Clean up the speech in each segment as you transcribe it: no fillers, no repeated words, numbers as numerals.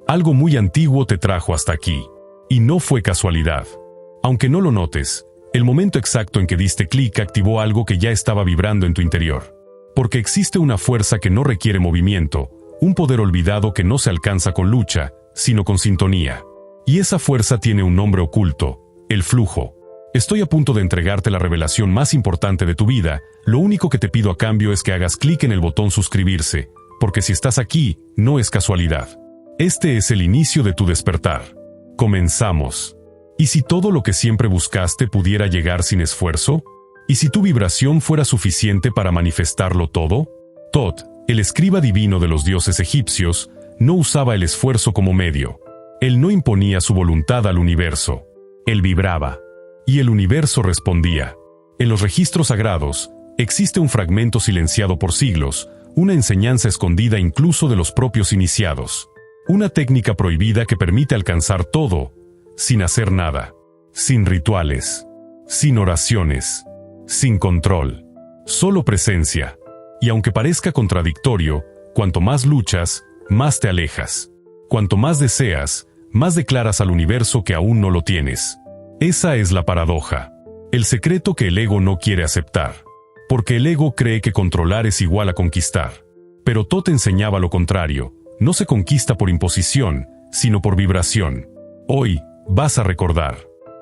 Algo muy antiguo te trajo hasta aquí. Y no fue casualidad. Aunque no lo notes, el momento exacto en que diste clic activó algo que ya estaba vibrando en tu interior. Porque existe una fuerza que no requiere movimiento, un poder olvidado que no se alcanza con lucha, sino con sintonía. Y esa fuerza tiene un nombre oculto: el flujo. Estoy a punto de entregarte la revelación más importante de tu vida. Lo único que te pido a cambio es que hagas clic en el botón suscribirse, porque si estás aquí, no es casualidad. Este es el inicio de tu despertar. Comenzamos. ¿Y si todo lo que siempre buscaste pudiera llegar sin esfuerzo? ¿Y si tu vibración fuera suficiente para manifestarlo todo? Tot, el escriba divino de los dioses egipcios, no usaba el esfuerzo como medio. Él no imponía su voluntad al universo. Él vibraba. Y el universo respondía. En los registros sagrados, existe un fragmento silenciado por siglos, una enseñanza escondida incluso de los propios iniciados. Una técnica prohibida que permite alcanzar todo, sin hacer nada. Sin rituales. Sin oraciones. Sin control. Solo presencia. Y aunque parezca contradictorio, cuanto más luchas, más te alejas. Cuanto más deseas, más declaras al universo que aún no lo tienes. Esa es la paradoja. El secreto que el ego no quiere aceptar. Porque el ego cree que controlar es igual a conquistar. Pero Tot enseñaba lo contrario. No se conquista por imposición, sino por vibración. Hoy, vas a recordar.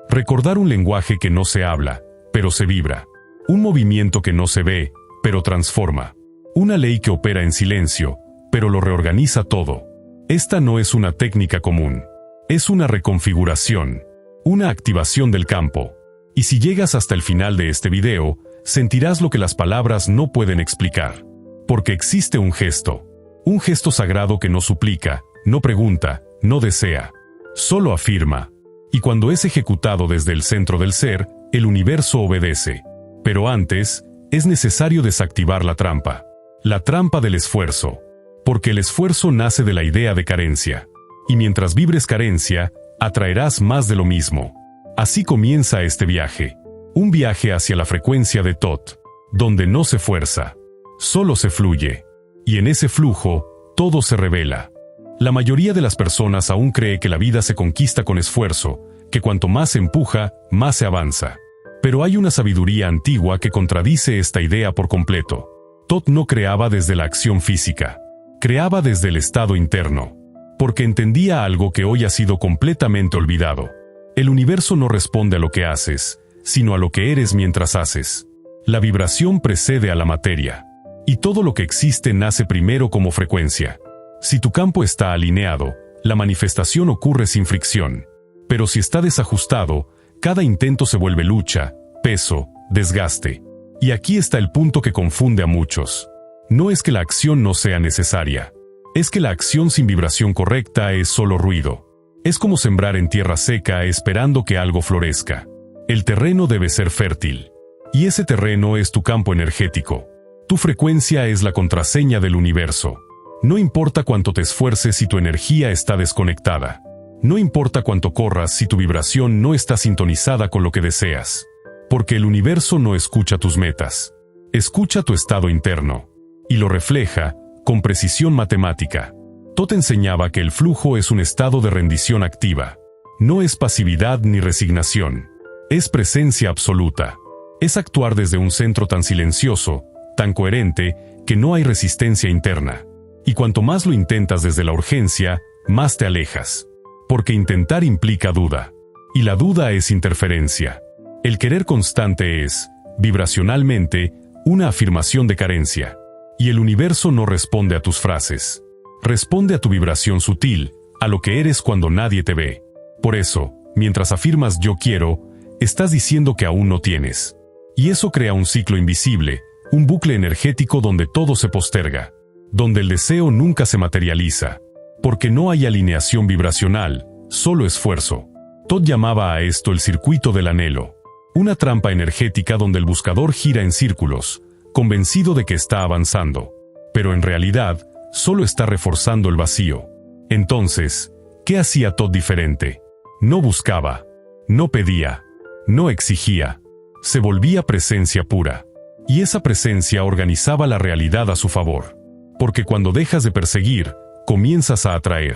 Recordar un lenguaje que no se habla, pero se vibra. Un movimiento que no se ve, pero transforma. Una ley que opera en silencio, pero lo reorganiza todo. Esta no es una técnica común. Es una reconfiguración. Una activación del campo. Y si llegas hasta el final de este video, sentirás lo que las palabras no pueden explicar. Porque existe un gesto. Un gesto sagrado que no suplica, no pregunta, no desea. Solo afirma. Y cuando es ejecutado desde el centro del ser, el universo obedece. Pero antes, es necesario desactivar la trampa. La trampa del esfuerzo. Porque el esfuerzo nace de la idea de carencia. Y mientras vibres carencia, atraerás más de lo mismo. Así comienza este viaje. Un viaje hacia la frecuencia de Tot, donde no se fuerza, solo se fluye. Y en ese flujo, todo se revela. La mayoría de las personas aún cree que la vida se conquista con esfuerzo, que cuanto más se empuja, más se avanza. Pero hay una sabiduría antigua que contradice esta idea por completo. Tot no creaba desde la acción física. Creaba desde el estado interno. Porque entendía algo que hoy ha sido completamente olvidado. El universo no responde a lo que haces, sino a lo que eres mientras haces. La vibración precede a la materia. Y todo lo que existe nace primero como frecuencia. Si tu campo está alineado, la manifestación ocurre sin fricción. Pero si está desajustado, cada intento se vuelve lucha, peso, desgaste. Y aquí está el punto que confunde a muchos. No es que la acción no sea necesaria. Es que la acción sin vibración correcta es solo ruido. Es como sembrar en tierra seca esperando que algo florezca. El terreno debe ser fértil. Y ese terreno es tu campo energético. Tu frecuencia es la contraseña del universo. No importa cuánto te esfuerces si tu energía está desconectada. No importa cuánto corras si tu vibración no está sintonizada con lo que deseas. Porque el universo no escucha tus metas. Escucha tu estado interno. Y lo refleja, con precisión matemática. Tot enseñaba que el flujo es un estado de rendición activa. No es pasividad ni resignación. Es presencia absoluta. Es actuar desde un centro tan silencioso, tan coherente, que no hay resistencia interna. Y cuanto más lo intentas desde la urgencia, más te alejas. Porque intentar implica duda. Y la duda es interferencia. El querer constante es, vibracionalmente, una afirmación de carencia. Y el universo no responde a tus frases. Responde a tu vibración sutil, a lo que eres cuando nadie te ve. Por eso, mientras afirmas yo quiero, estás diciendo que aún no tienes. Y eso crea un ciclo invisible, un bucle energético donde todo se posterga. Donde el deseo nunca se materializa. Porque no hay alineación vibracional, solo esfuerzo. Tot llamaba a esto el circuito del anhelo. Una trampa energética donde el buscador gira en círculos, convencido de que está avanzando. Pero en realidad, solo está reforzando el vacío. Entonces, ¿qué hacía Tot diferente? No buscaba. No pedía. No exigía. Se volvía presencia pura. Y esa presencia organizaba la realidad a su favor. Porque cuando dejas de perseguir, comienzas a atraer.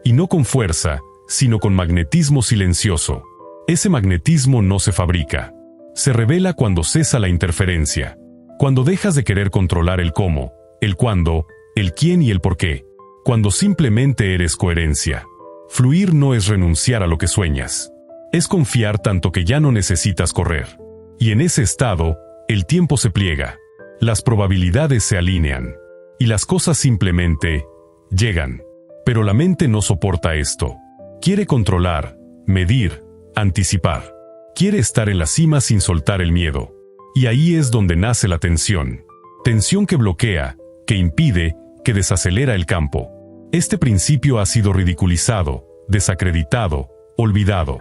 Y no con fuerza, sino con magnetismo silencioso. Ese magnetismo no se fabrica. Se revela cuando cesa la interferencia. Cuando dejas de querer controlar el cómo, el cuándo, el quién y el por qué. Cuando simplemente eres coherencia. Fluir no es renunciar a lo que sueñas. Es confiar tanto que ya no necesitas correr. Y en ese estado, el tiempo se pliega. Las probabilidades se alinean. Y las cosas simplemente llegan. Pero la mente no soporta esto. Quiere controlar, medir, anticipar. Quiere estar en la cima sin soltar el miedo. Y ahí es donde nace la tensión. Tensión que bloquea, que impide, que desacelera el campo. Este principio ha sido ridiculizado, desacreditado, olvidado.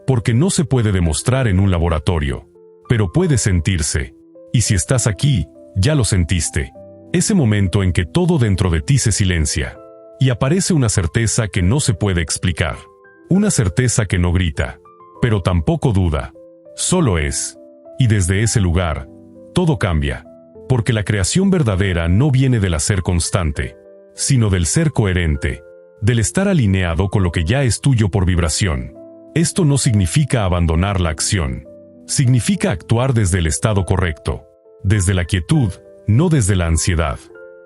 Porque no se puede demostrar en un laboratorio. Pero puede sentirse. Y si estás aquí, ya lo sentiste. Ese momento en que todo dentro de ti se silencia. Y aparece una certeza que no se puede explicar. Una certeza que no grita. Pero tampoco duda. Solo es. Y desde ese lugar, todo cambia. Porque la creación verdadera no viene del hacer constante, sino del ser coherente. Del estar alineado con lo que ya es tuyo por vibración. Esto no significa abandonar la acción. Significa actuar desde el estado correcto. Desde la quietud, no desde la ansiedad.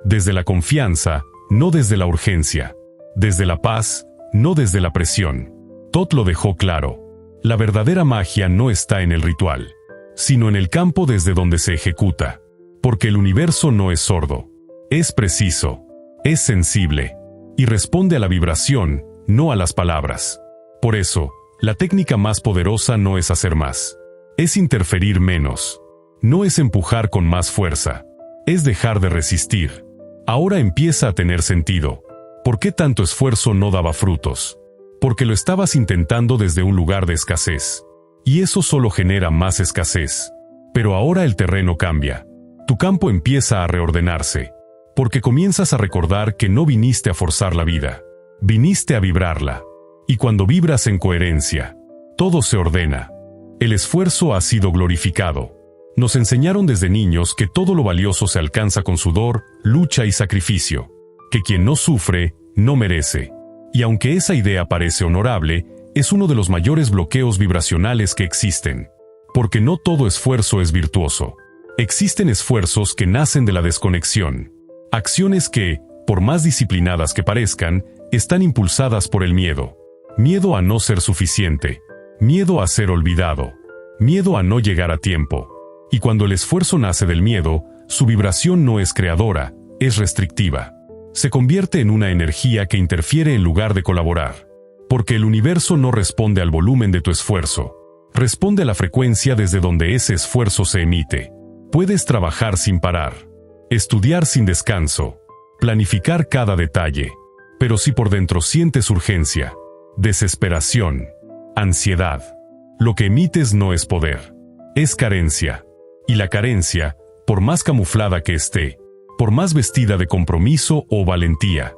Desde la confianza, no desde la urgencia. Desde la paz, no desde la presión. Todd lo dejó claro. La verdadera magia no está en el ritual, sino en el campo desde donde se ejecuta. Porque el universo no es sordo. Es preciso. Es sensible. Y responde a la vibración, no a las palabras. Por eso, la técnica más poderosa no es hacer más. Es interferir menos. No es empujar con más fuerza. Es dejar de resistir. Ahora empieza a tener sentido. ¿Por qué tanto esfuerzo no daba frutos? Porque lo estabas intentando desde un lugar de escasez. Y eso solo genera más escasez. Pero ahora el terreno cambia. Tu campo empieza a reordenarse. Porque comienzas a recordar que no viniste a forzar la vida. Viniste a vibrarla. Y cuando vibras en coherencia, todo se ordena. El esfuerzo ha sido glorificado. Nos enseñaron desde niños que todo lo valioso se alcanza con sudor, lucha y sacrificio. Que quien no sufre, no merece. Y aunque esa idea parece honorable, es uno de los mayores bloqueos vibracionales que existen. Porque no todo esfuerzo es virtuoso. Existen esfuerzos que nacen de la desconexión. Acciones que, por más disciplinadas que parezcan, están impulsadas por el miedo. Miedo a no ser suficiente. Miedo a ser olvidado. Miedo a no llegar a tiempo. Y cuando el esfuerzo nace del miedo, su vibración no es creadora, es restrictiva. Se convierte en una energía que interfiere en lugar de colaborar. Porque el universo no responde al volumen de tu esfuerzo. Responde a la frecuencia desde donde ese esfuerzo se emite. Puedes trabajar sin parar. Estudiar sin descanso. Planificar cada detalle. Pero si por dentro sientes urgencia, desesperación, ansiedad, lo que emites no es poder. Es carencia. Y la carencia, por más camuflada que esté, por más vestida de compromiso o valentía,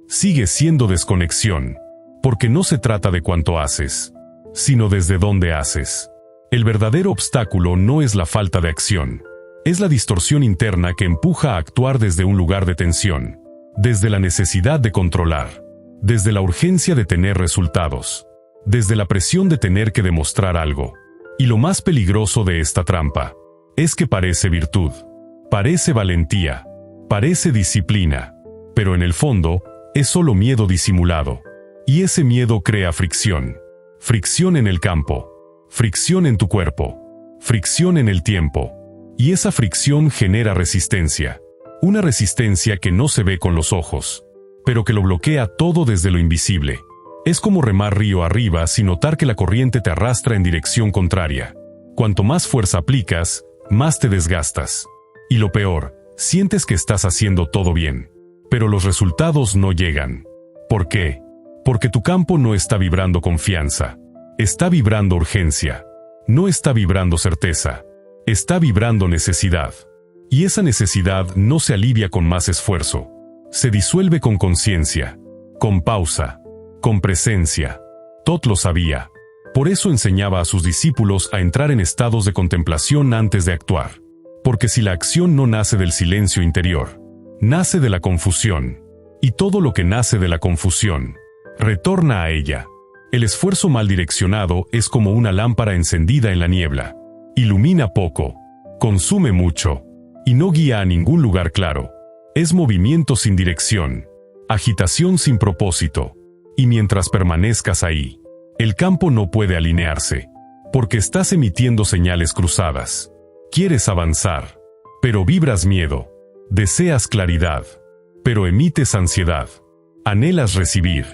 sigue siendo desconexión, porque no se trata de cuánto haces, sino desde dónde haces. El verdadero obstáculo no es la falta de acción, es la distorsión interna que empuja a actuar desde un lugar de tensión, desde la necesidad de controlar, desde la urgencia de tener resultados, desde la presión de tener que demostrar algo. Y lo más peligroso de esta trampa es que parece virtud, parece valentía, parece disciplina, pero en el fondo es solo miedo disimulado. Y ese miedo crea fricción. Fricción en el campo, fricción en tu cuerpo, fricción en el tiempo. Y esa fricción genera resistencia. Una resistencia que no se ve con los ojos, pero que lo bloquea todo desde lo invisible. Es como remar río arriba sin notar que la corriente te arrastra en dirección contraria. Cuanto más fuerza aplicas, más te desgastas. Y lo peor, sientes que estás haciendo todo bien, pero los resultados no llegan. ¿Por qué? Porque tu campo no está vibrando confianza. Está vibrando urgencia. No está vibrando certeza. Está vibrando necesidad. Y esa necesidad no se alivia con más esfuerzo. Se disuelve con conciencia, con pausa, con presencia. Todd lo sabía. Por eso enseñaba a sus discípulos a entrar en estados de contemplación antes de actuar. Porque si la acción no nace del silencio interior, nace de la confusión. Y todo lo que nace de la confusión, Retorna a ella. El esfuerzo mal direccionado es como una lámpara encendida en la niebla. Ilumina poco, consume mucho, y no guía a ningún lugar claro. Es movimiento sin dirección, agitación sin propósito, y mientras permanezcas ahí, el campo no puede alinearse, porque estás emitiendo señales cruzadas. Quieres avanzar, pero vibras miedo. Deseas claridad, pero emites ansiedad. Anhelas recibir,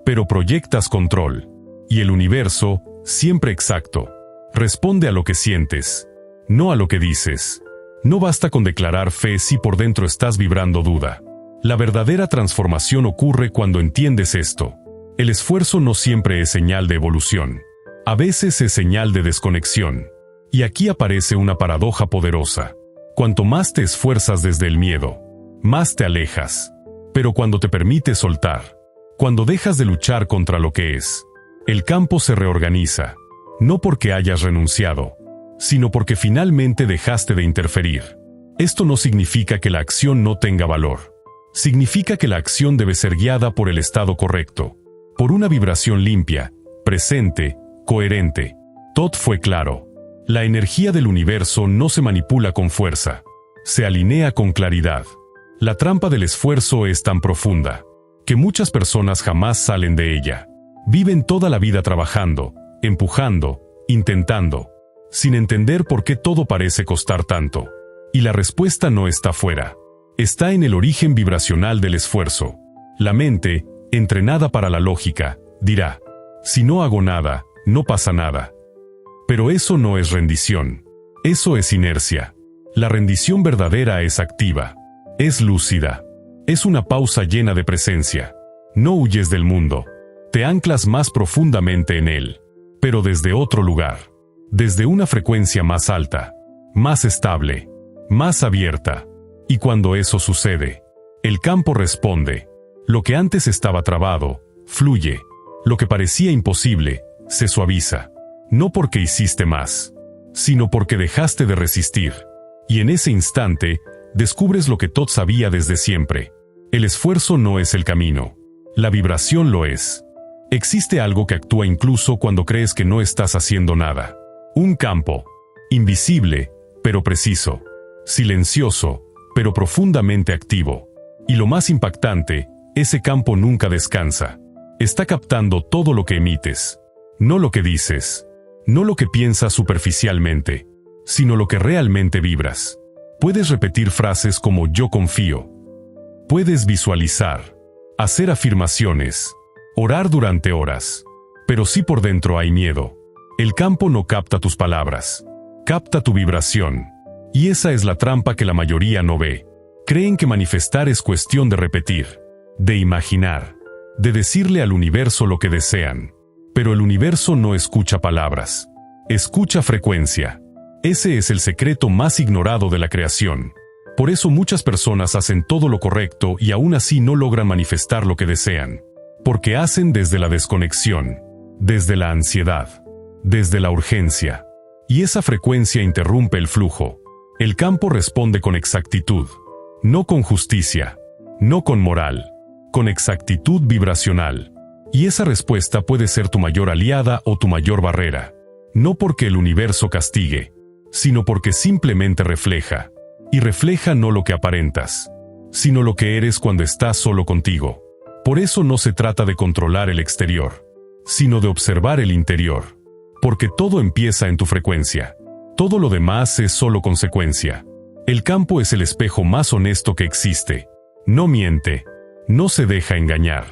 pero proyectas control. Y el universo, siempre exacto, responde a lo que sientes, no a lo que dices. No basta con declarar fe si por dentro estás vibrando duda. La verdadera transformación ocurre cuando entiendes esto. El esfuerzo no siempre es señal de evolución. A veces es señal de desconexión. Y aquí aparece una paradoja poderosa. Cuanto más te esfuerzas desde el miedo, más te alejas. Pero cuando te permites soltar, cuando dejas de luchar contra lo que es, el campo se reorganiza. No porque hayas renunciado, sino porque finalmente dejaste de interferir. Esto no significa que la acción no tenga valor. Significa que la acción debe ser guiada por el estado correcto, por una vibración limpia, presente, coherente. Todd fue claro. La energía del universo no se manipula con fuerza, se alinea con claridad. La trampa del esfuerzo es tan profunda, que muchas personas jamás salen de ella. Viven toda la vida trabajando, empujando, intentando, sin entender por qué todo parece costar tanto. Y la respuesta no está fuera. Está en el origen vibracional del esfuerzo. La mente, entrenada para la lógica, dirá: si no hago nada, no pasa nada. Pero eso no es rendición. Eso es inercia. La rendición verdadera es activa. Es lúcida. Es una pausa llena de presencia. No huyes del mundo. Te anclas más profundamente en él. Pero desde otro lugar. Desde una frecuencia más alta. Más estable. Más abierta. Y cuando eso sucede, el campo responde. Lo que antes estaba trabado, fluye. Lo que parecía imposible, se suaviza. No porque hiciste más, sino porque dejaste de resistir. Y en ese instante, descubres lo que Todd sabía desde siempre. El esfuerzo no es el camino. La vibración lo es. Existe algo que actúa incluso cuando crees que no estás haciendo nada. Un campo. Invisible, pero preciso. Silencioso, pero profundamente activo. Y lo más impactante, ese campo nunca descansa. Está captando todo lo que emites. No lo que dices. No lo que piensas superficialmente, sino lo que realmente vibras. Puedes repetir frases como yo confío. Puedes visualizar, hacer afirmaciones, orar durante horas. Pero si por dentro hay miedo, el campo no capta tus palabras, capta tu vibración. Y esa es la trampa que la mayoría no ve. Creen que manifestar es cuestión de repetir, de imaginar, de decirle al universo lo que desean. Pero el universo no escucha palabras, escucha frecuencia. Ese es el secreto más ignorado de la creación. Por eso muchas personas hacen todo lo correcto y aún así no logran manifestar lo que desean. Porque hacen desde la desconexión, desde la ansiedad, desde la urgencia. Y esa frecuencia interrumpe el flujo. El campo responde con exactitud, no con justicia, no con moral, con exactitud vibracional. Y esa respuesta puede ser tu mayor aliada o tu mayor barrera. No porque el universo castigue, sino porque simplemente refleja. Y refleja no lo que aparentas, sino lo que eres cuando estás solo contigo. Por eso no se trata de controlar el exterior, sino de observar el interior. Porque todo empieza en tu frecuencia. Todo lo demás es solo consecuencia. El campo es el espejo más honesto que existe. No miente, no se deja engañar.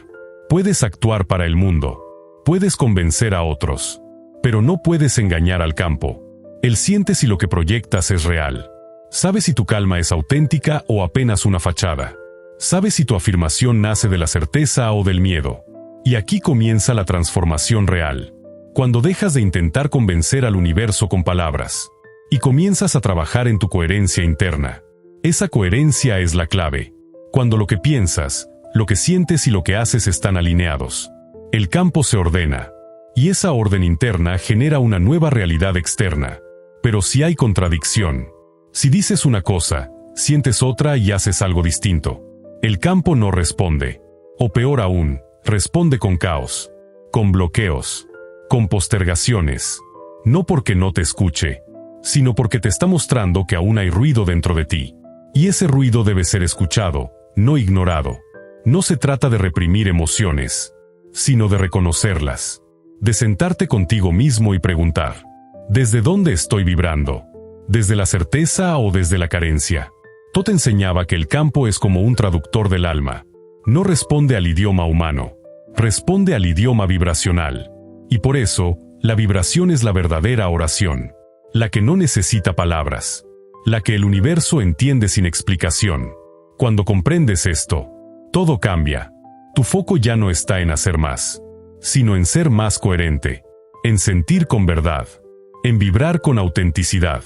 Puedes actuar para el mundo, puedes convencer a otros, pero no puedes engañar al campo. Él siente si lo que proyectas es real. Sabe si tu calma es auténtica o apenas una fachada. Sabe si tu afirmación nace de la certeza o del miedo. Y aquí comienza la transformación real. Cuando dejas de intentar convencer al universo con palabras y comienzas a trabajar en tu coherencia interna. Esa coherencia es la clave. Cuando lo que piensas, lo que sientes y lo que haces están alineados, el campo se ordena, y esa orden interna genera una nueva realidad externa. Pero si hay contradicción, si dices una cosa, sientes otra y haces algo distinto, el campo no responde. O peor aún, responde con caos, con bloqueos, con postergaciones. No porque no te escuche, sino porque te está mostrando que aún hay ruido dentro de ti. Y ese ruido debe ser escuchado, no ignorado. No se trata de reprimir emociones, sino de reconocerlas. De sentarte contigo mismo y preguntar, ¿desde dónde estoy vibrando? ¿Desde la certeza o desde la carencia? Tot enseñaba que el campo es como un traductor del alma. No responde al idioma humano, responde al idioma vibracional. Y por eso, la vibración es la verdadera oración, la que no necesita palabras, la que el universo entiende sin explicación. Cuando comprendes esto, todo cambia. Tu foco ya no está en hacer más, sino en ser más coherente, en sentir con verdad, en vibrar con autenticidad.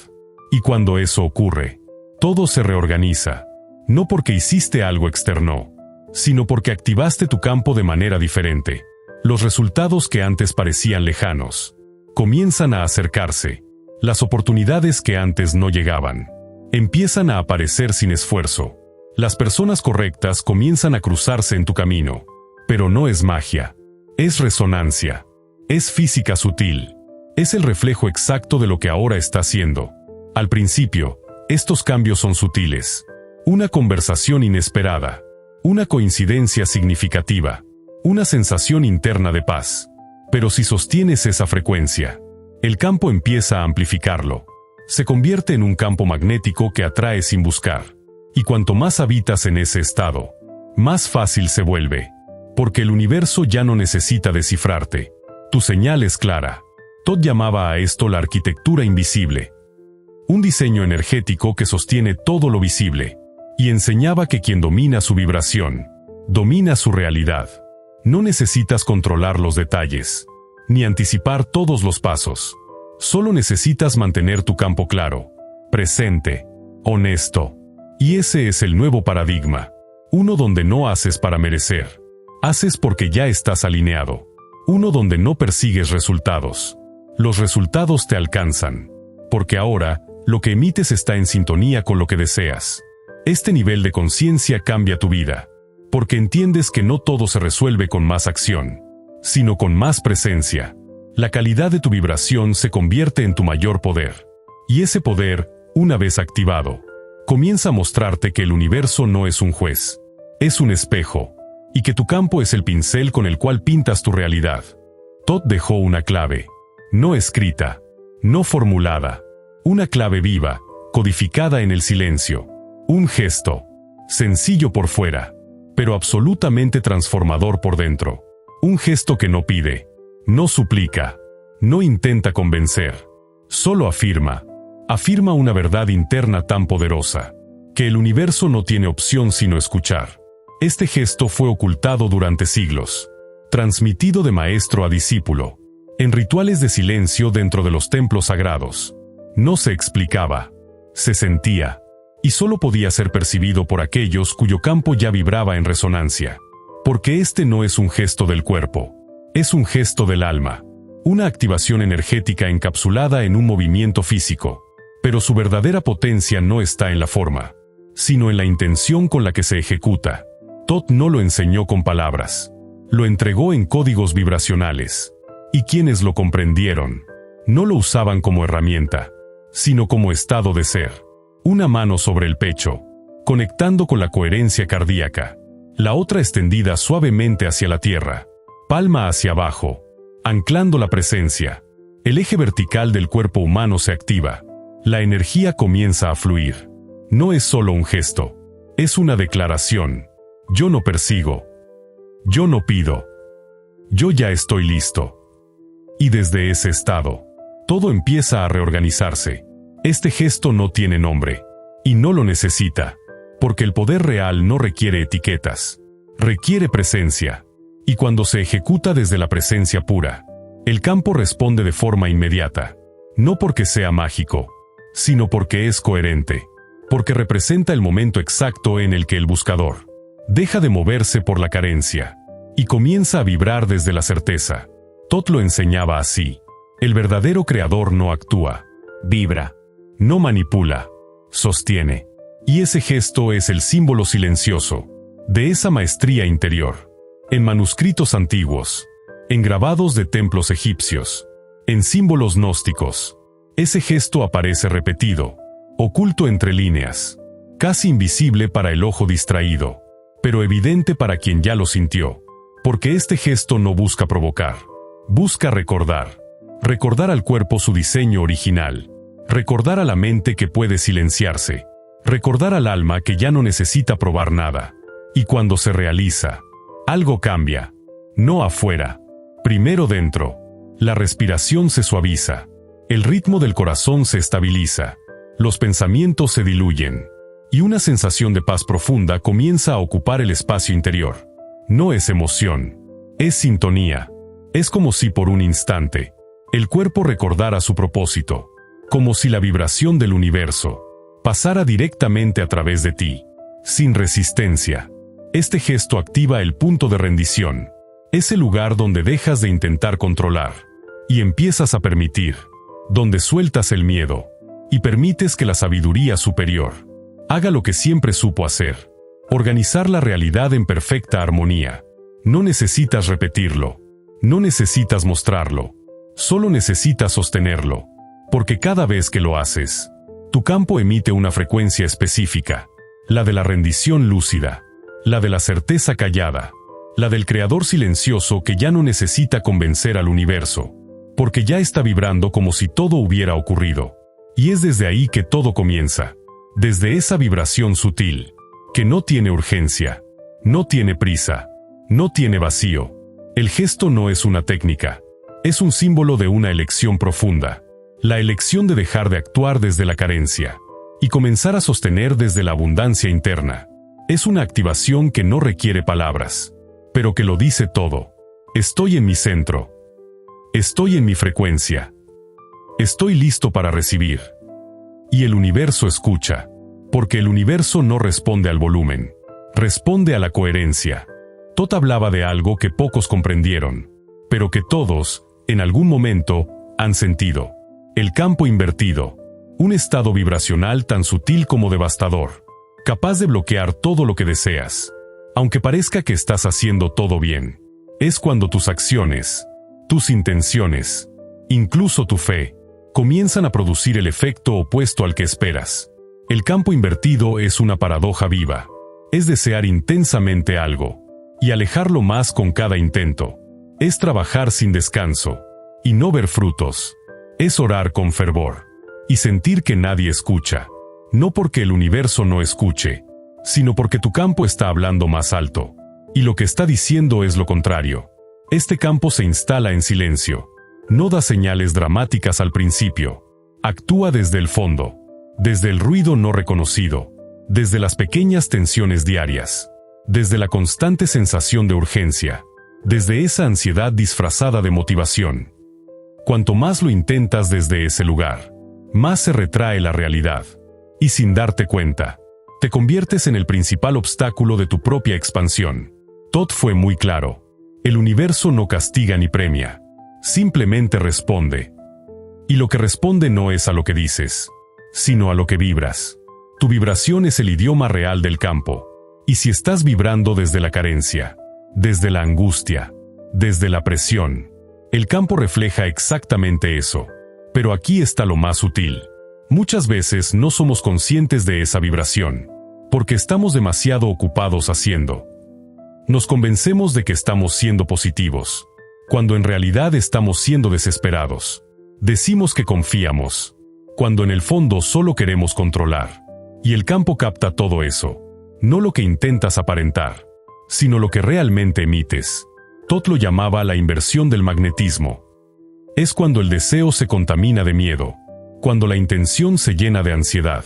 Y cuando eso ocurre, todo se reorganiza, no porque hiciste algo externo, sino porque activaste tu campo de manera diferente. Los resultados que antes parecían lejanos comienzan a acercarse. Las oportunidades que antes no llegaban empiezan a aparecer sin esfuerzo. Las personas correctas comienzan a cruzarse en tu camino. Pero no es magia, es resonancia, es física sutil, es el reflejo exacto de lo que ahora está haciendo. Al principio, estos cambios son sutiles. Una conversación inesperada, una coincidencia significativa, una sensación interna de paz. Pero si sostienes esa frecuencia, el campo empieza a amplificarlo. Se convierte en un campo magnético que atrae sin buscar. Y cuanto más habitas en ese estado, más fácil se vuelve. Porque el universo ya no necesita descifrarte. Tu señal es clara. Tot llamaba a esto la arquitectura invisible. Un diseño energético que sostiene todo lo visible. Y enseñaba que quien domina su vibración, domina su realidad. No necesitas controlar los detalles, ni anticipar todos los pasos. Solo necesitas mantener tu campo claro, presente, honesto. Y ese es el nuevo paradigma. Uno donde no haces para merecer. Haces porque ya estás alineado. Uno donde no persigues resultados. Los resultados te alcanzan. Porque ahora, lo que emites está en sintonía con lo que deseas. Este nivel de conciencia cambia tu vida. Porque entiendes que no todo se resuelve con más acción, sino con más presencia. La calidad de tu vibración se convierte en tu mayor poder. Y ese poder, una vez activado, comienza a mostrarte que el universo no es un juez, es un espejo, y que tu campo es el pincel con el cual pintas tu realidad. Tot dejó una clave, no escrita, no formulada, una clave viva, codificada en el silencio, un gesto, sencillo por fuera, pero absolutamente transformador por dentro. Un gesto que no pide, no suplica, no intenta convencer, solo afirma una verdad interna tan poderosa, que el universo no tiene opción sino escuchar. Este gesto fue ocultado durante siglos, transmitido de maestro a discípulo, en rituales de silencio dentro de los templos sagrados. No se explicaba, se sentía, y solo podía ser percibido por aquellos cuyo campo ya vibraba en resonancia. Porque este no es un gesto del cuerpo, es un gesto del alma, una activación energética encapsulada en un movimiento físico. Pero su verdadera potencia no está en la forma, sino en la intención con la que se ejecuta. Tot no lo enseñó con palabras, lo entregó en códigos vibracionales. Y quienes lo comprendieron, no lo usaban como herramienta, sino como estado de ser. Una mano sobre el pecho, conectando con la coherencia cardíaca. La otra extendida suavemente hacia la tierra, palma hacia abajo, anclando la presencia. El eje vertical del cuerpo humano se activa. La energía comienza a fluir. No es solo un gesto, es una declaración. Yo no persigo. Yo no pido. Yo ya estoy listo. Y desde ese estado, todo empieza a reorganizarse. Este gesto no tiene nombre, y no lo necesita, porque el poder real no requiere etiquetas, requiere presencia. Y cuando se ejecuta desde la presencia pura, el campo responde de forma inmediata, no porque sea mágico, sino porque es coherente, porque representa el momento exacto en el que el buscador deja de moverse por la carencia y comienza a vibrar desde la certeza. Tot lo enseñaba así. El verdadero creador no actúa, vibra, no manipula, sostiene. Y ese gesto es el símbolo silencioso de esa maestría interior. en manuscritos antiguos, en grabados de templos egipcios, en símbolos gnósticos. Ese gesto aparece repetido, oculto entre líneas, casi invisible para el ojo distraído, pero evidente para quien ya lo sintió, porque este gesto no busca provocar, busca recordar. Recordar al cuerpo su diseño original, recordar a la mente que puede silenciarse, recordar al alma que ya no necesita probar nada. Y cuando se realiza, algo cambia, no afuera, primero dentro. La respiración se suaviza, el ritmo del corazón se estabiliza, los pensamientos se diluyen, y una sensación de paz profunda comienza a ocupar el espacio interior. No es emoción, es sintonía. Es como si por un instante, el cuerpo recordara su propósito, como si la vibración del universo pasara directamente a través de ti, sin resistencia. Este gesto activa el punto de rendición, ese lugar donde dejas de intentar controlar y empiezas a permitir, donde sueltas el miedo y permites que la sabiduría superior haga lo que siempre supo hacer, organizar la realidad en perfecta armonía. No necesitas repetirlo, no necesitas mostrarlo, solo necesitas sostenerlo, porque cada vez que lo haces, tu campo emite una frecuencia específica, la de la rendición lúcida, la de la certeza callada, la del creador silencioso que ya no necesita convencer al universo, porque ya está vibrando como si todo hubiera ocurrido. Y es desde ahí que todo comienza, desde esa vibración sutil, que no tiene urgencia, no tiene prisa, no tiene vacío. El gesto no es una técnica, es un símbolo de una elección profunda, la elección de dejar de actuar desde la carencia y comenzar a sostener desde la abundancia interna. Es una activación que no requiere palabras, pero que lo dice todo. Estoy en mi centro. Estoy en mi frecuencia. Estoy listo para recibir. Y el universo escucha, porque el universo no responde al volumen, responde a la coherencia. Tot hablaba de algo que pocos comprendieron, pero que todos, en algún momento, han sentido. El campo invertido, un estado vibracional tan sutil como devastador, capaz de bloquear todo lo que deseas, aunque parezca que estás haciendo todo bien. Es cuando tus acciones, tus intenciones, incluso tu fe, comienzan a producir el efecto opuesto al que esperas. El campo invertido es una paradoja viva. Es desear intensamente algo y alejarlo más con cada intento. Es trabajar sin descanso y no ver frutos. Es orar con fervor y sentir que nadie escucha. No porque el universo no escuche, sino porque tu campo está hablando más alto, y lo que está diciendo es lo contrario. Este campo se instala en silencio. No da señales dramáticas al principio. Actúa desde el fondo, desde el ruido no reconocido, desde las pequeñas tensiones diarias, desde la constante sensación de urgencia, desde esa ansiedad disfrazada de motivación. Cuanto más lo intentas desde ese lugar, más se retrae la realidad. Y sin darte cuenta, te conviertes en el principal obstáculo de tu propia expansión. Tot fue muy claro. El universo no castiga ni premia. Simplemente responde. Y lo que responde no es a lo que dices, sino a lo que vibras. Tu vibración es el idioma real del campo. Y si estás vibrando desde la carencia, desde la angustia, desde la presión, el campo refleja exactamente eso. Pero aquí está lo más sutil. Muchas veces no somos conscientes de esa vibración, porque estamos demasiado ocupados haciendo. Nos convencemos de que estamos siendo positivos, cuando en realidad estamos siendo desesperados. Decimos que confiamos, cuando en el fondo solo queremos controlar. Y el campo capta todo eso. No lo que intentas aparentar, sino lo que realmente emites. Tot lo llamaba la inversión del magnetismo. Es cuando el deseo se contamina de miedo, cuando la intención se llena de ansiedad,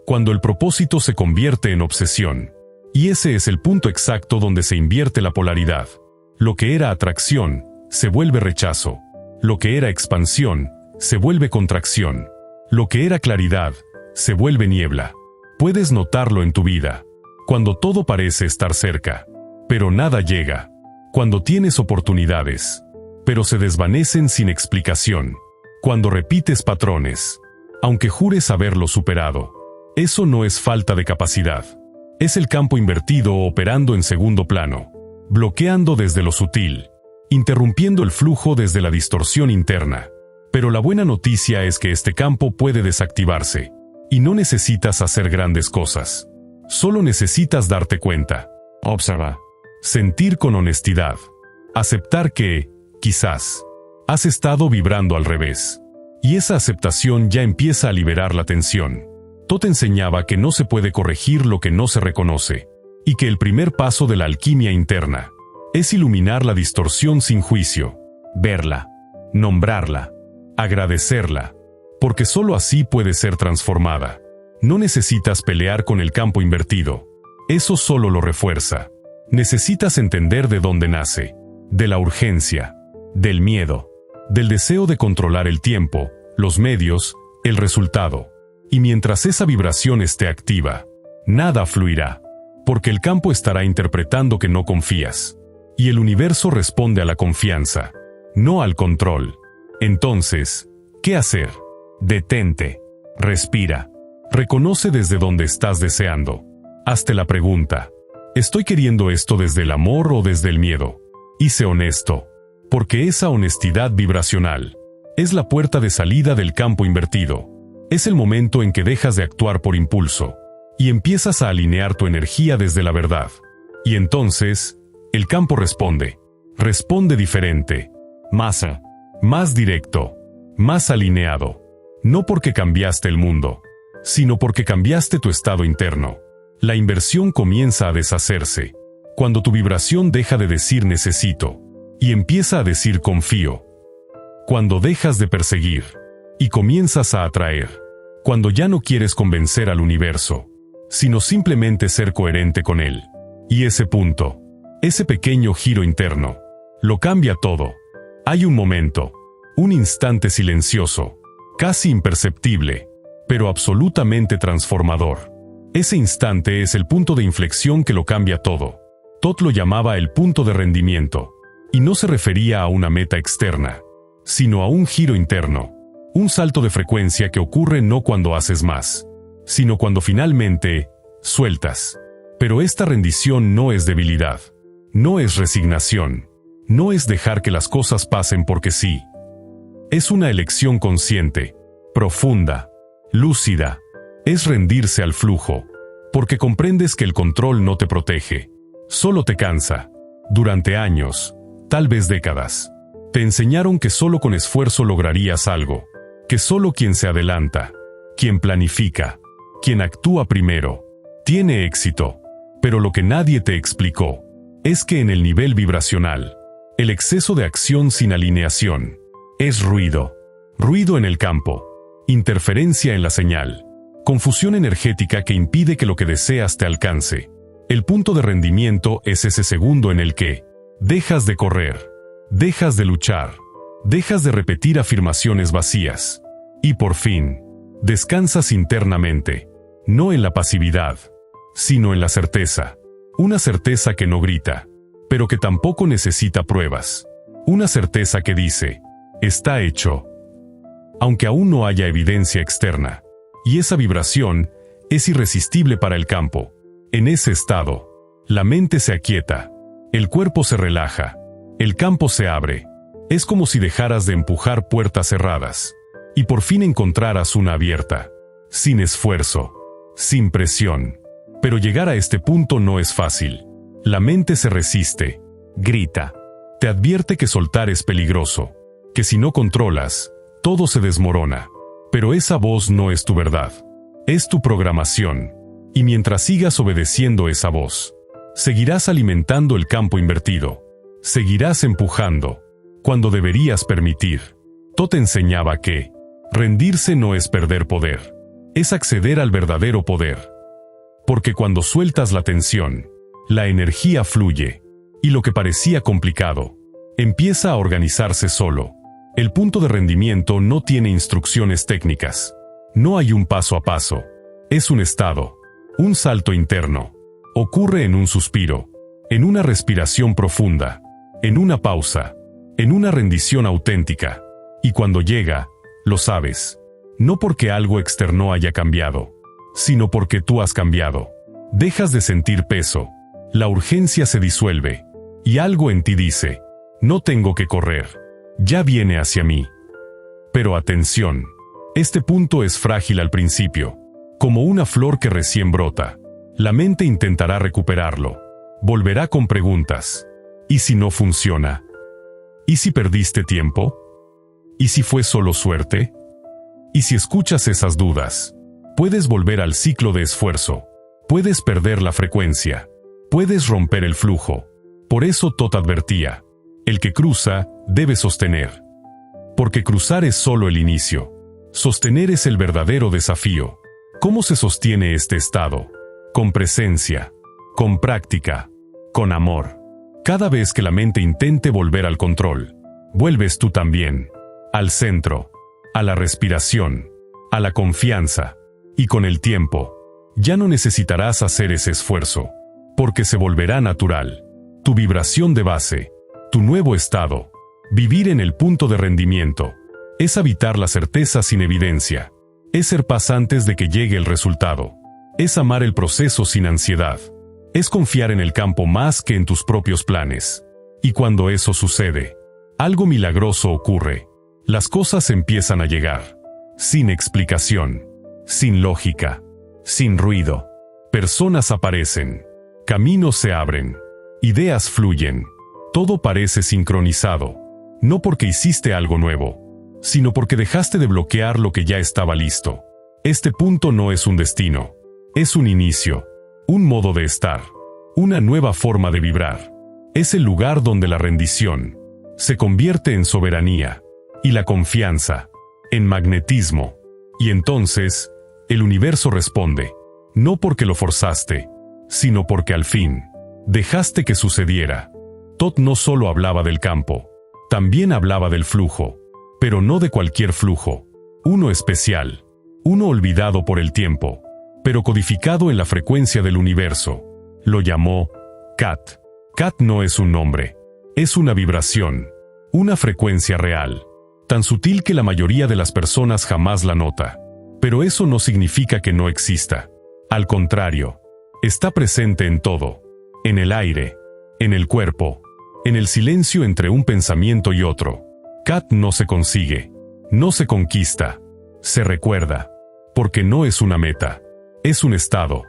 cuando el propósito se convierte en obsesión. Y ese es el punto exacto donde se invierte la polaridad. Lo que era atracción, se vuelve rechazo. Lo que era expansión, se vuelve contracción. Lo que era claridad, se vuelve niebla. Puedes notarlo en tu vida, cuando todo parece estar cerca, pero nada llega. Cuando tienes oportunidades, pero se desvanecen sin explicación. Cuando repites patrones, aunque jures haberlo superado. Eso no es falta de capacidad. Es el campo invertido operando en segundo plano. bloqueando desde lo sutil, interrumpiendo el flujo desde la distorsión interna. Pero la buena noticia es que este campo puede desactivarse, y no necesitas hacer grandes cosas. Solo necesitas darte cuenta. Observa. Sentir con honestidad. Aceptar que, quizás, has estado vibrando al revés. Y esa aceptación ya empieza a liberar la tensión. Tot enseñaba que no se puede corregir lo que no se reconoce, y que el primer paso de la alquimia interna es iluminar la distorsión sin juicio, verla, nombrarla, agradecerla, porque solo así puede ser transformada. No necesitas pelear con el campo invertido. Eso solo lo refuerza. Necesitas entender de dónde nace, de la urgencia, del miedo, del deseo de controlar el tiempo, los medios, el resultado. Y mientras esa vibración esté activa, nada fluirá, porque el campo estará interpretando que no confías. Y el universo responde a la confianza, no al control. Entonces, ¿qué hacer? Detente, respira, reconoce desde dónde estás deseando. Hazte la pregunta, ¿estoy queriendo esto desde el amor o desde el miedo? Y sé honesto, porque esa honestidad vibracional es la puerta de salida del campo invertido. Es el momento en que dejas de actuar por impulso y empiezas a alinear tu energía desde la verdad. Y entonces, el campo responde diferente, más directo, más alineado. No porque cambiaste el mundo, sino porque cambiaste tu estado interno. La inversión comienza a deshacerse cuando tu vibración deja de decir necesito y empieza a decir confío. Cuando dejas de perseguir y comienzas a atraer. Cuando ya no quieres convencer al universo, sino simplemente ser coherente con él. Y ese punto, ese pequeño giro interno, lo cambia todo. Hay un momento, un instante silencioso, casi imperceptible, pero absolutamente transformador. Ese instante es el punto de inflexión que lo cambia todo. Tot lo llamaba el punto de rendimiento, y no se refería a una meta externa, sino a un giro interno, un salto de frecuencia que ocurre no cuando haces más, sino cuando finalmente sueltas. Pero esta rendición no es debilidad, no es resignación, no es dejar que las cosas pasen porque sí. Es una elección consciente, profunda, lúcida. Es rendirse al flujo, porque comprendes que el control no te protege, solo te cansa. Durante años, tal vez décadas, te enseñaron que solo con esfuerzo lograrías algo, que solo quien se adelanta, quien planifica, quien actúa primero, tiene éxito. Pero lo que nadie te explicó es que en el nivel vibracional, el exceso de acción sin alineación es ruido, ruido en el campo, interferencia en la señal, confusión energética que impide que lo que deseas te alcance. El punto de rendimiento es ese segundo en el que dejas de correr, dejas de luchar, dejas de repetir afirmaciones vacías, y por fin, descansas internamente, no en la pasividad, sino en la certeza. Una certeza que no grita, pero que tampoco necesita pruebas. Una certeza que dice, está hecho, aunque aún no haya evidencia externa. Y esa vibración es irresistible para el campo. En ese estado, la mente se aquieta, el cuerpo se relaja, el campo se abre. Es como si dejaras de empujar puertas cerradas y por fin encontraras una abierta, sin esfuerzo, sin presión. Pero llegar a este punto no es fácil. La mente se resiste, grita, te advierte que soltar es peligroso, que si no controlas, todo se desmorona. Pero esa voz no es tu verdad, es tu programación. Y mientras sigas obedeciendo esa voz, seguirás alimentando el campo invertido, seguirás empujando, cuando deberías permitir. Tot enseñaba que rendirse no es perder poder, es acceder al verdadero poder. Porque cuando sueltas la tensión, la energía fluye, y lo que parecía complicado, empieza a organizarse solo. El punto de rendimiento no tiene instrucciones técnicas. No hay un paso a paso. Es un estado, un salto interno. Ocurre en un suspiro, en una respiración profunda, en una pausa, en una rendición auténtica. Y cuando llega, lo sabes. No porque algo externo haya cambiado, sino porque tú has cambiado. Dejas de sentir peso. La urgencia se disuelve. Y algo en ti dice, no tengo que correr, ya viene hacia mí. Pero atención, este punto es frágil al principio, como una flor que recién brota. La mente intentará recuperarlo, volverá con preguntas. ¿Y si no funciona? ¿Y si perdiste tiempo? ¿Y si fue solo suerte? Y si escuchas esas dudas, puedes volver al ciclo de esfuerzo, puedes perder la frecuencia, puedes romper el flujo. Por eso Thoth advertía, el que cruza, debe sostener. Porque cruzar es solo el inicio. Sostener es el verdadero desafío. ¿Cómo se sostiene este estado? Con presencia, con práctica, con amor. Cada vez que la mente intente volver al control, vuelves tú también, al centro, a la respiración, a la confianza, y con el tiempo, ya no necesitarás hacer ese esfuerzo, porque se volverá natural, tu vibración de base, tu nuevo estado. Vivir en el punto de rendimiento, es habitar la certeza sin evidencia, es ser paz antes de que llegue el resultado, es amar el proceso sin ansiedad, es confiar en el campo más que en tus propios planes. Y cuando eso sucede, algo milagroso ocurre. Las cosas empiezan a llegar, sin explicación, sin lógica, sin ruido. Personas aparecen, caminos se abren, ideas fluyen, todo parece sincronizado, no porque hiciste algo nuevo, sino porque dejaste de bloquear lo que ya estaba listo. Este punto no es un destino, es un inicio, un modo de estar, una nueva forma de vibrar. Es el lugar donde la rendición se convierte en soberanía, y la confianza en magnetismo. Y entonces, el universo responde, no porque lo forzaste, sino porque al fin, dejaste que sucediera. Thoth no solo hablaba del campo, también hablaba del flujo, pero no de cualquier flujo, uno especial, uno olvidado por el tiempo, pero codificado en la frecuencia del universo. Lo llamó Kat. Kat no es un nombre, es una vibración, una frecuencia real, tan sutil que la mayoría de las personas jamás la nota. Pero eso no significa que no exista. Al contrario, está presente en todo, en el aire, en el cuerpo, en el silencio entre un pensamiento y otro. Kat no se consigue, no se conquista, se recuerda, porque no es una meta, es un estado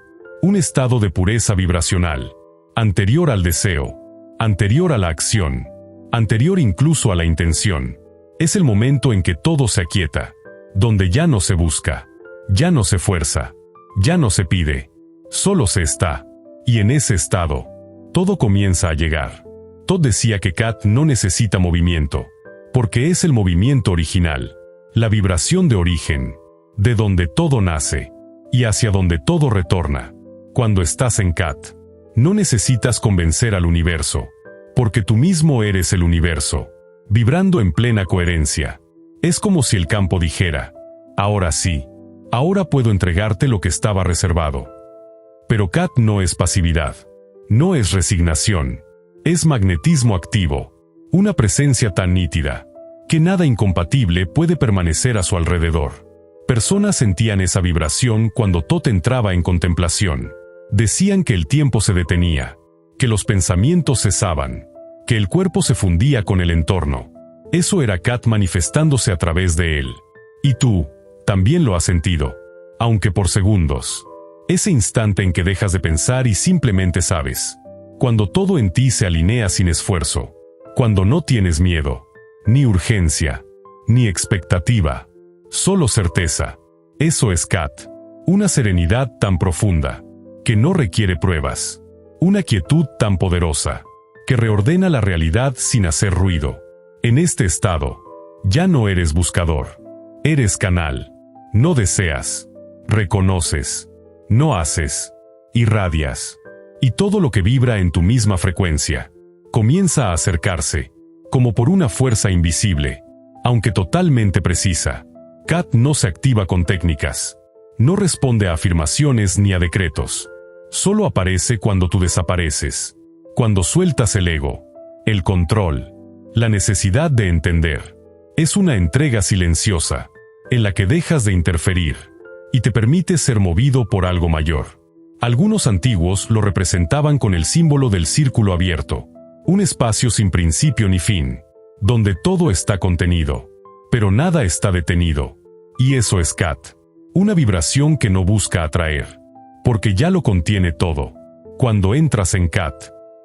de pureza vibracional, anterior al deseo, anterior a la acción, anterior incluso a la intención. Es el momento en que todo se aquieta, donde ya no se busca, ya no se fuerza, ya no se pide, solo se está, y en ese estado, todo comienza a llegar. Thoth decía que Kat no necesita movimiento, porque es el movimiento original, la vibración de origen, de donde todo nace, y hacia donde todo retorna. Cuando estás en Kat, no necesitas convencer al universo, porque tú mismo eres el universo, vibrando en plena coherencia. Es como si el campo dijera, ahora sí, ahora puedo entregarte lo que estaba reservado. Pero Kat no es pasividad, no es resignación, es magnetismo activo, una presencia tan nítida, que nada incompatible puede permanecer a su alrededor. Personas sentían esa vibración cuando Thoth entraba en contemplación. Decían que el tiempo se detenía, que los pensamientos cesaban, que el cuerpo se fundía con el entorno. Eso era Kat manifestándose a través de él. Y tú, también lo has sentido, aunque por segundos. Ese instante en que dejas de pensar y simplemente sabes. Cuando todo en ti se alinea sin esfuerzo. Cuando no tienes miedo, ni urgencia, ni expectativa. Solo certeza. Eso es Kat. Una serenidad tan profunda, que no requiere pruebas. Una quietud tan poderosa, que reordena la realidad sin hacer ruido. En este estado, ya no eres buscador. Eres canal. No deseas. Reconoces. No haces. Irradias. Y todo lo que vibra en tu misma frecuencia, comienza a acercarse, como por una fuerza invisible, aunque totalmente precisa. Kat no se activa con técnicas. No responde a afirmaciones ni a decretos. Solo aparece cuando tú desapareces. Cuando sueltas el ego, el control, la necesidad de entender. Es una entrega silenciosa, en la que dejas de interferir, y te permites ser movido por algo mayor. Algunos antiguos lo representaban con el símbolo del círculo abierto, Un espacio sin principio ni fin, donde todo está contenido, pero nada está detenido. Y eso es Kat. Una vibración que no busca atraer, porque ya lo contiene todo. Cuando entras en Kat,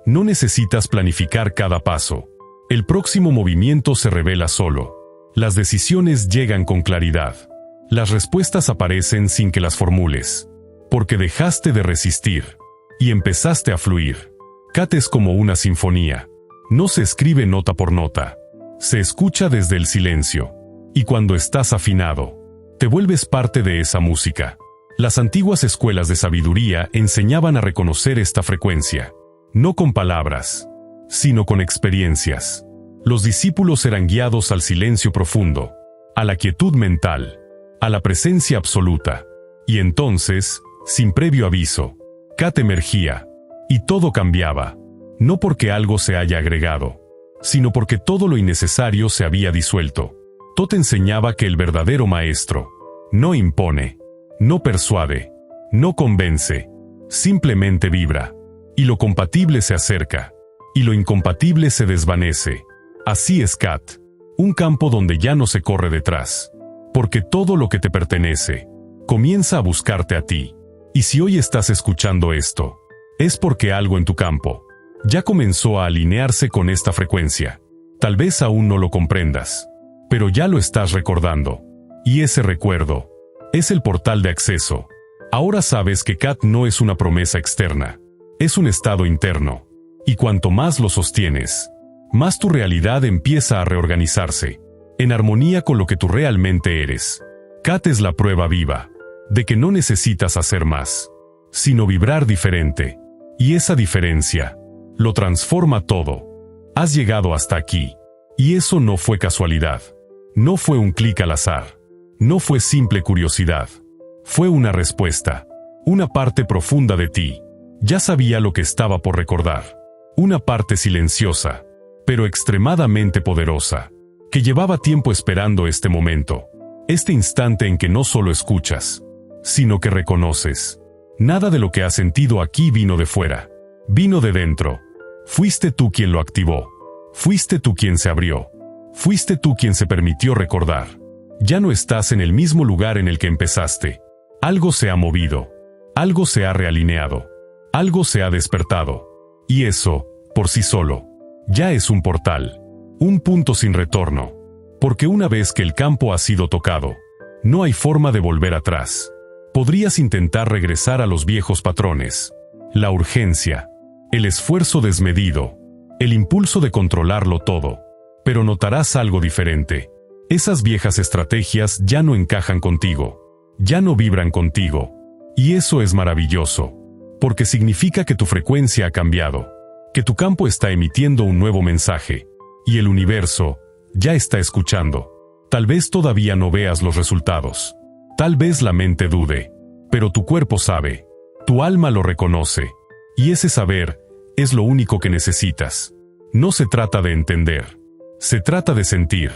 no necesitas planificar cada paso. El próximo movimiento se revela solo. Las decisiones llegan con claridad. Las respuestas aparecen sin que las formules, porque dejaste de resistir y empezaste a fluir. Kat es como una sinfonía. No se escribe nota por nota. Se escucha desde el silencio. Y cuando estás afinado, te vuelves parte de esa música. Las antiguas escuelas de sabiduría enseñaban a reconocer esta frecuencia, no con palabras, sino con experiencias. Los discípulos eran guiados al silencio profundo, a la quietud mental, a la presencia absoluta. Y entonces, sin previo aviso, Kat emergía, y todo cambiaba, no porque algo se haya agregado, sino porque todo lo innecesario se había disuelto. Tot enseñaba que el verdadero maestro no impone, no persuade, no convence, simplemente vibra, y lo compatible se acerca, y lo incompatible se desvanece. Así es Kat, un campo donde ya no se corre detrás, porque todo lo que te pertenece comienza a buscarte a ti. Y si hoy estás escuchando esto, es porque algo en tu campo ya comenzó a alinearse con esta frecuencia. Tal vez aún no lo comprendas, pero ya lo estás recordando. Y ese recuerdo es el portal de acceso. Ahora sabes que Kat no es una promesa externa, es un estado interno. Y cuanto más lo sostienes, más tu realidad empieza a reorganizarse, en armonía con lo que tú realmente eres. Kat es la prueba viva de que no necesitas hacer más, sino vibrar diferente. Y esa diferencia lo transforma todo. Has llegado hasta aquí. Y eso no fue casualidad. No fue un clic al azar. No fue simple curiosidad. Fue una respuesta. Una parte profunda de ti ya sabía lo que estaba por recordar. Una parte silenciosa, pero extremadamente poderosa, que llevaba tiempo esperando este momento. Este instante en que no solo escuchas, sino que reconoces. Nada de lo que has sentido aquí vino de fuera. Vino de dentro. Fuiste tú quien lo activó. Fuiste tú quien se abrió. Fuiste tú quien se permitió recordar. Ya no estás en el mismo lugar en el que empezaste. Algo se ha movido. Algo se ha realineado. Algo se ha despertado. Y eso, por sí solo, ya es un portal. Un punto sin retorno. Porque una vez que el campo ha sido tocado, no hay forma de volver atrás. Podrías intentar regresar a los viejos patrones. La urgencia, el esfuerzo desmedido, el impulso de controlarlo todo. Pero notarás algo diferente. Esas viejas estrategias ya no encajan contigo. Ya no vibran contigo. Y eso es maravilloso. Porque significa que tu frecuencia ha cambiado. Que tu campo está emitiendo un nuevo mensaje. Y el universo ya está escuchando. Tal vez todavía no veas los resultados. Tal vez la mente dude. Pero tu cuerpo sabe. Tu alma lo reconoce. Y ese saber es lo único que necesitas. No se trata de entender. Se trata de sentir,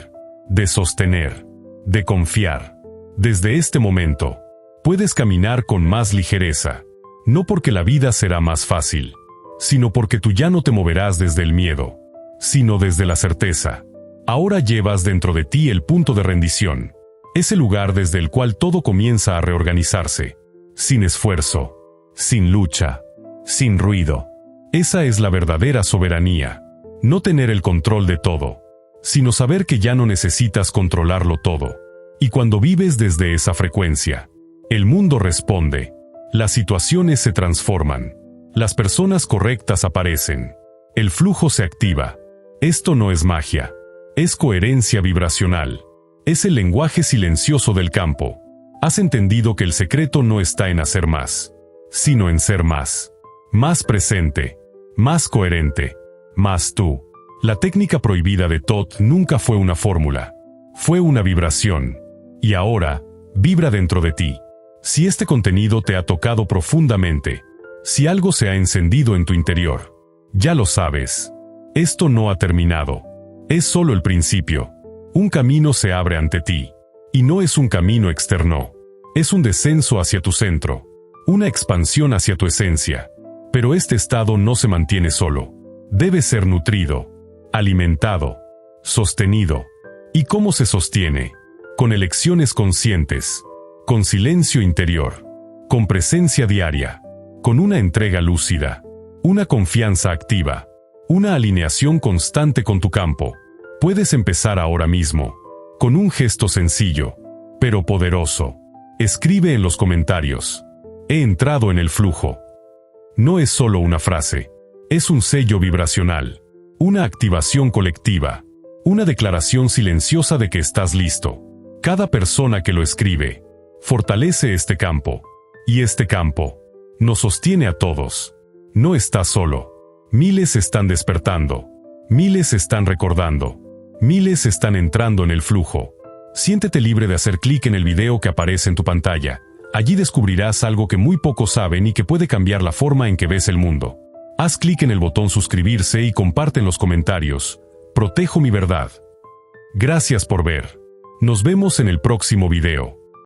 de sostener, de confiar. Desde este momento, puedes caminar con más ligereza. No porque la vida será más fácil, sino porque tú ya no te moverás desde el miedo, sino desde la certeza. Ahora llevas dentro de ti el punto de rendición. Ese lugar desde el cual todo comienza a reorganizarse. Sin esfuerzo, sin lucha, sin ruido. Esa es la verdadera soberanía. No tener el control de todo, sino saber que ya no necesitas controlarlo todo. Y cuando vives desde esa frecuencia, el mundo responde. Las situaciones se transforman. Las personas correctas aparecen. El flujo se activa. Esto no es magia. Es coherencia vibracional. Es el lenguaje silencioso del campo. Has entendido que el secreto no está en hacer más, sino en ser más. Más presente. Más coherente. Más tú. La técnica prohibida de Tot nunca fue una fórmula. Fue una vibración. Y ahora, vibra dentro de ti. Si este contenido te ha tocado profundamente, si algo se ha encendido en tu interior, ya lo sabes. Esto no ha terminado. Es solo el principio. Un camino se abre ante ti. Y no es un camino externo. Es un descenso hacia tu centro. Una expansión hacia tu esencia. Pero este estado no se mantiene solo. Debe ser nutrido, alimentado, sostenido. ¿Y cómo se sostiene? Con elecciones conscientes, con silencio interior, con presencia diaria, con una entrega lúcida, una confianza activa, una alineación constante con tu campo. Puedes empezar ahora mismo, con un gesto sencillo, pero poderoso. Escribe en los comentarios: he entrado en el flujo. No es solo una frase, es un sello vibracional, una activación colectiva, una declaración silenciosa de que estás listo. Cada persona que lo escribe fortalece este campo, y este campo nos sostiene a todos. No estás solo. Miles están despertando, miles están recordando, miles están entrando en el flujo. Siéntete libre de hacer clic en el video que aparece en tu pantalla. Allí descubrirás algo que muy pocos saben y que puede cambiar la forma en que ves el mundo. Haz clic en el botón suscribirse y comparte en los comentarios: protejo mi verdad. Gracias por ver. Nos vemos en el próximo video.